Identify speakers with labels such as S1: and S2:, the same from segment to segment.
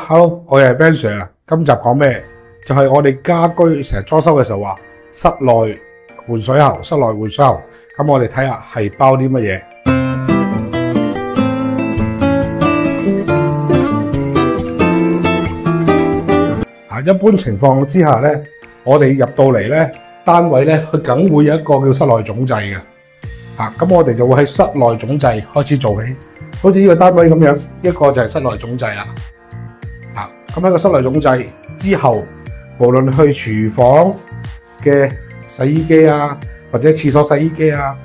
S1: Hello，我係 Ben Sir 啊。今集講咩？就係我哋家居成日裝修嘅時候話室內換水喉，室內換水喉。咁我哋睇下係包啲乜嘢。一般情況之下咧，我哋入到嚟咧，單位咧，佢梗會有一個叫室內總掣嘅。咁我哋就會喺室內總掣開始做起，好似呢個單位咁樣，一個就係室內總掣啦。咁喺個室內總掣之後，無論去廚房嘅洗衣機啊，或者廁所洗衣機啊、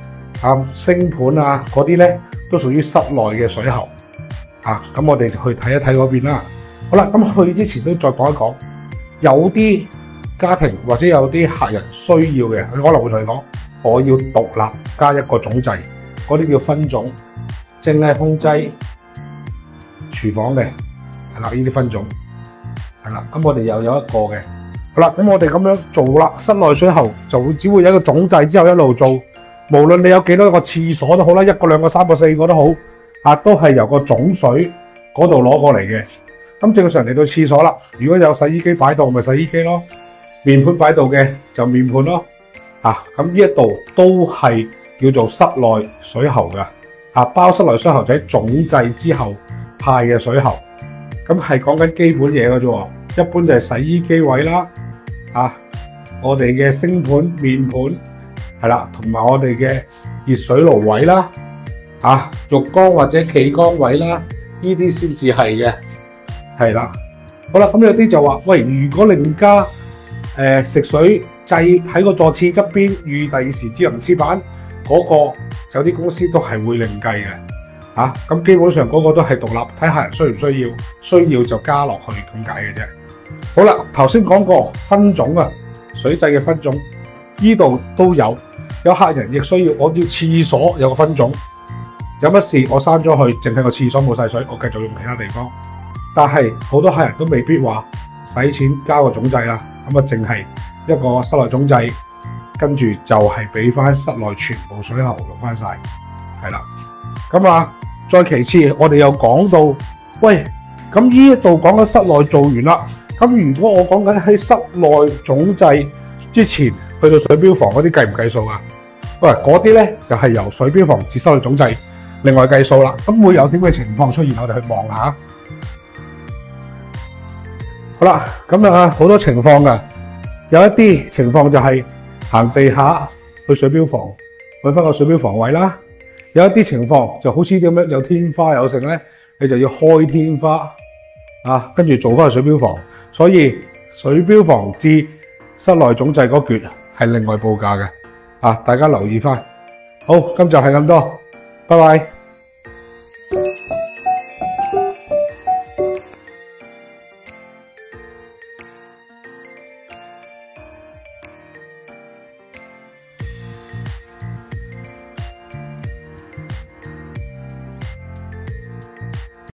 S1: 星盤啊嗰啲咧，都屬於室內嘅水喉。咁我哋去睇一睇嗰邊啦。好啦，咁去之前都再講一講，有啲家庭或者有啲客人需要嘅，佢可能會同你講，我要獨立加一個總掣，嗰啲叫分總，淨係控制廚房嘅，係啦，呢啲分總。係啦，咁我哋又有一個嘅，好啦，咁我哋咁樣做啦，室內水喉就只會有一個總掣之後一路做，無論你有幾多個廁所都好啦，一個、兩個、三個、四個都好，都係由個總水嗰度攞過嚟嘅。咁正常嚟到廁所啦，如果有洗衣機擺到咪洗衣機咯，面盤擺到嘅就面盤咯，咁呢一度都係叫做室內水喉噶，包室內水喉就喺總掣之後派嘅水喉。咁係講緊基本嘢嘅啫，一般就係洗衣機位啦，我哋嘅星盤、面盤係啦，同埋我哋嘅熱水爐位啦，浴缸或者企缸位啦，呢啲先至係嘅，係啦。好啦，咁有啲就話，喂，如果另加食水掣喺個座廁側邊，預第二時智能廁板嗰個，有啲公司都係會另計嘅。咁基本上嗰個都係獨立，睇客人需唔需要，需要就加落去咁解嘅啫。好啦，頭先講過分總水掣嘅分總，呢度都有客人亦需要，我要廁所有個分總，有乜事我閂咗佢，淨係個廁所冇晒水，我繼續用其他地方。但係好多客人都未必話使錢交個總掣啦，咁淨係一個室內總掣，跟住就係俾翻室內全部水喉用翻晒，係啦。咁再其次，我哋又講到，喂，咁呢一度講緊室內做完啦，咁如果我講緊喺室內總掣之前去到水標房嗰啲計唔計數啊？喂，嗰啲咧就係由水標房至室內總掣另外計數啦。咁會有啲咩情況出現？我哋去望下。好啦，咁好多情況噶，有一啲情況就係行地下去水標房，搵翻個水標房位啦。有一啲情況就好似點樣有天花有剩咧，你就要開天花跟住做翻個水標房。所以水標房至室內總掣嗰橛係另外報價嘅，大家留意翻。好，今集係咁多，拜拜。